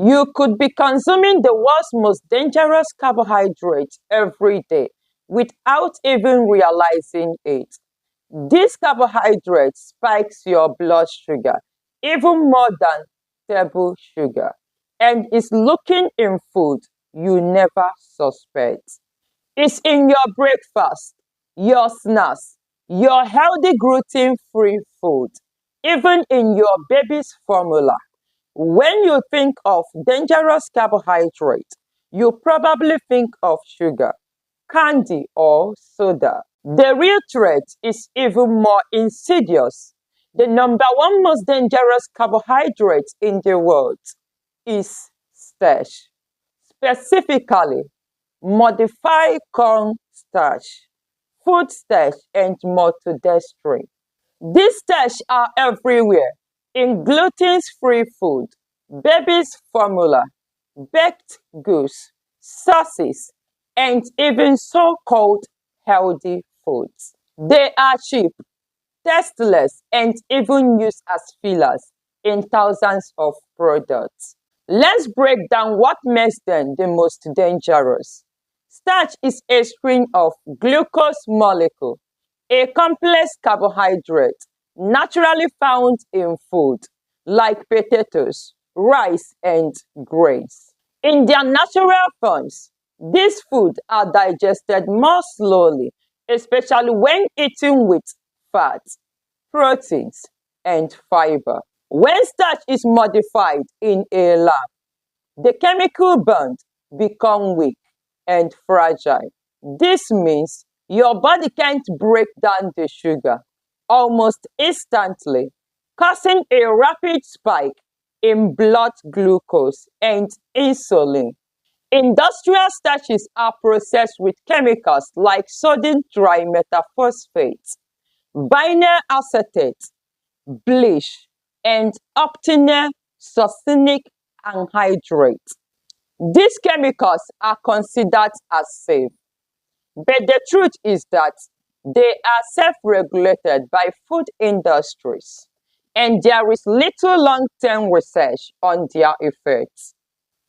You could be consuming the world's most dangerous carbohydrate every day without even realizing it. This carbohydrate spikes your blood sugar even more than table sugar and is looking in food you never suspect. It's in your breakfast, your snacks, your healthy gluten-free food, even in your baby's formula. When you think of dangerous carbohydrate, you probably think of sugar, candy, or soda. The real threat is even more insidious. The number one most dangerous carbohydrate in the world is starch, specifically modified corn starch, food starch, and maltodextrin. These starch are everywhere in gluten-free food, baby's formula, baked goods, sauces, and even so-called healthy foods. They are cheap, tasteless, and even used as fillers in thousands of products. Let's break down what makes them the most dangerous. Starch is a string of glucose molecule, a complex carbohydrate naturally found in food like potatoes, rice, and grains. In their natural forms, these foods are digested more slowly, especially when eaten with fat, proteins, and fiber. When starch is modified in a lab, the chemical bonds become weak and fragile. This means your body can't break down the sugar almost instantly, causing a rapid spike in blood glucose and insulin. Industrial starches are processed with chemicals like sodium trimetaphosphate, vinyl acetate, bleach, and octene succinic anhydride. These chemicals are considered as safe, but the truth is that they are self-regulated by food industries, and there is little long-term research on their effects.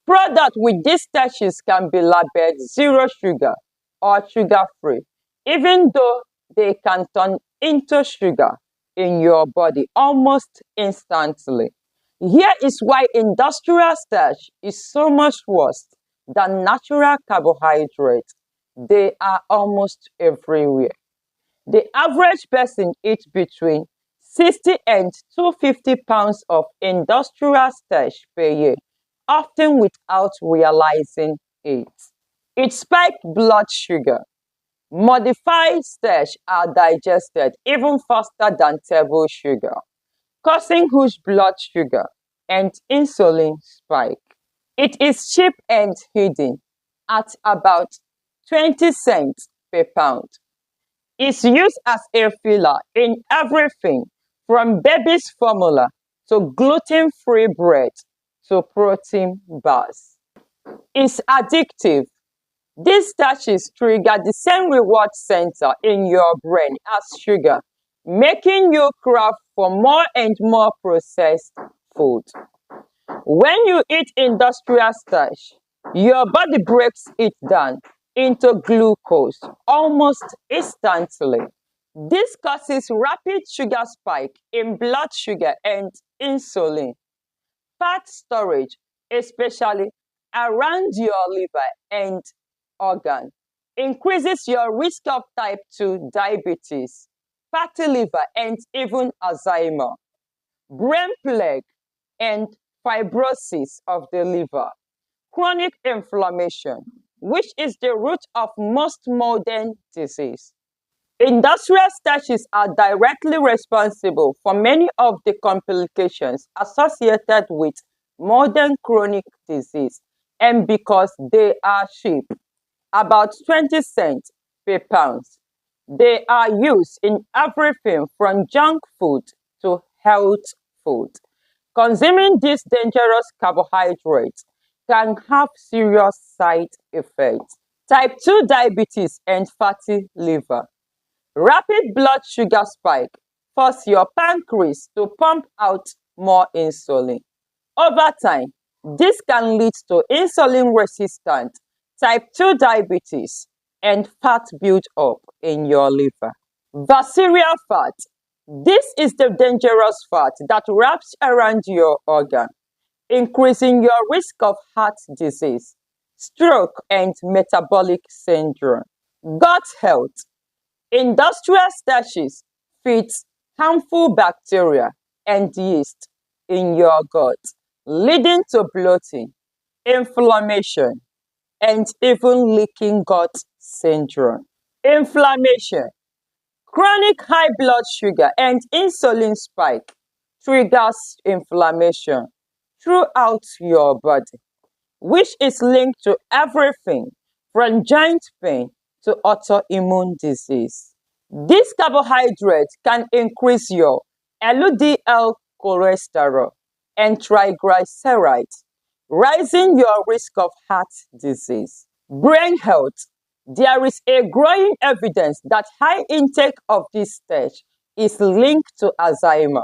Products with these starches can be labeled zero sugar or sugar-free, even though they can turn into sugar in your body almost instantly. Here is why industrial starch is so much worse than natural carbohydrates. They are almost everywhere. The average person eats between 60 and 250 pounds of industrial starch per year, often without realizing it. It spikes blood sugar. Modified starch are digested even faster than table sugar, causing huge blood sugar and insulin spike. It is cheap and hidden at about 20 cents per pound. It's used as a filler in everything from baby's formula to gluten-free bread to protein bars. It's addictive. These starches trigger the same reward center in your brain as sugar, making you crave for more and more processed food. When you eat industrial starch, your body breaks it down into glucose almost instantly. This causes rapid sugar spike in blood sugar and insulin. Fat storage, especially around your liver and organ, increases your risk of type 2 diabetes, fatty liver, and even Alzheimer, brain plague, and fibrosis of the liver, chronic inflammation, which is the root of most modern disease. Industrial starches are directly responsible for many of the complications associated with modern chronic disease, and because they are cheap, about 20 cents per pound, they are used in everything from junk food to health food. Consuming these dangerous carbohydrates can have serious side effects: type 2 diabetes and fatty liver. Rapid blood sugar spike force your pancreas to pump out more insulin. Over time, This can lead to insulin resistant, type 2 diabetes, and fat buildup in your liver. Visceral fat. This is the dangerous fat that wraps around your organ, increasing your risk of heart disease, stroke, and metabolic syndrome. Gut health. Industrial starches feed harmful bacteria and yeast in your gut, leading to bloating, inflammation, and even leaking gut syndrome. Inflammation. Chronic high blood sugar and insulin spike triggers inflammation throughout your body, which is linked to everything from joint pain to autoimmune disease. This carbohydrate can increase your LDL cholesterol and triglycerides, raising your risk of heart disease. Brain health. There is a growing evidence that high intake of this starch is linked to Alzheimer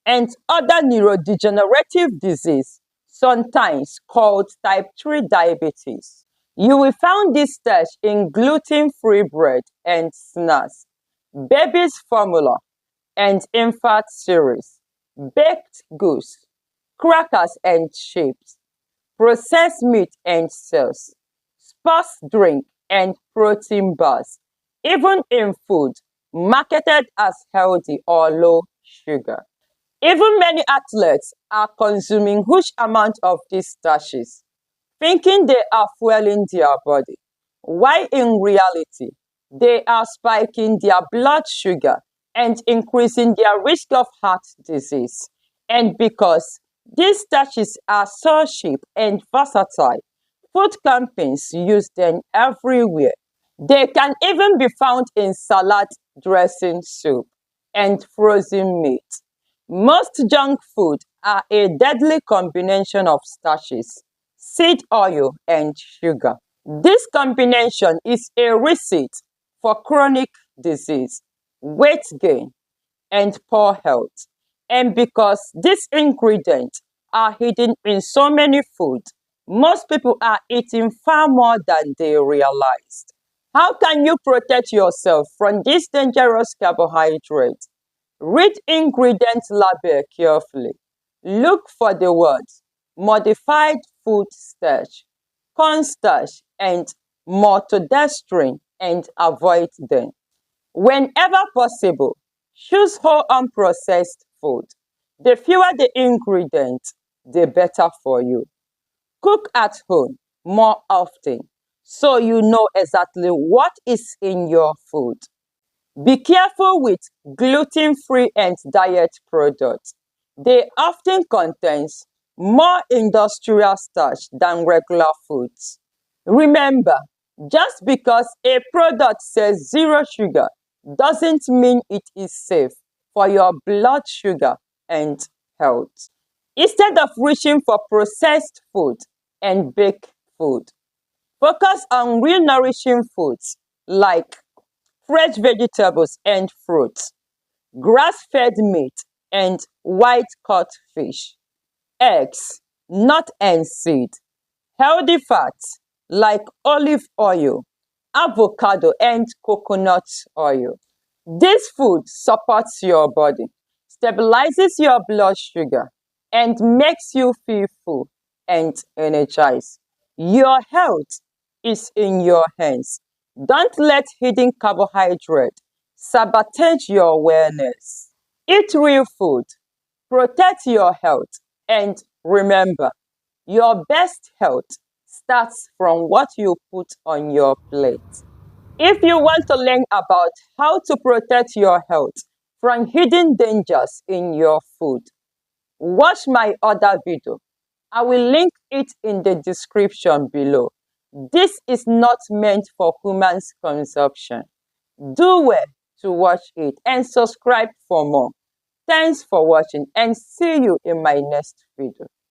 and other neurodegenerative disease, sometimes called type 3 diabetes. You will find this starch in gluten-free bread and snacks, baby's formula, and infant cereals, baked goods, crackers and chips, processed meat and sauce, sports drink, and protein bars, even in food marketed as healthy or low sugar. Even many athletes are consuming huge amounts of these starches, thinking they are fueling their body, while in reality, they are spiking their blood sugar and increasing their risk of heart disease. And because these starches are so cheap and versatile, food companies use them everywhere. They can even be found in salad dressing, soup, and frozen meat. Most junk food are a deadly combination of starches, seed oil, and sugar. This combination is a recipe for chronic disease, weight gain, and poor health. And because these ingredients are hidden in so many foods, most people are eating far more than they realized. How can you protect yourself from this dangerous carbohydrate? Read ingredient label carefully. Look for the words modified food starch, cornstarch, and maltodextrin and avoid them. Whenever possible, choose whole unprocessed food. The fewer the ingredients, the better for you. Cook at home more often so you know exactly what is in your food. Be careful with gluten-free and diet products. They often contain more industrial starch than regular foods. Remember, just because a product says zero sugar doesn't mean it is safe for your blood sugar and health. Instead of reaching for processed food and baked food, focus on real nourishing foods like fresh vegetables and fruits, grass-fed meat, and white-caught fish, eggs, nut and seed, healthy fats like olive oil, avocado, and coconut oil. This food supports your body, stabilizes your blood sugar, and makes you feel full and energized. Your health is in your hands. Don't let hidden carbohydrate sabotage your wellness. Eat real food, protect your health, and remember, your best health starts from what you put on your plate. If you want to learn about how to protect your health from hidden dangers in your food, watch my other video. I will link it in the description below. This is not meant for human consumption. Do well to watch it and subscribe for more. Thanks for watching and see you in my next video.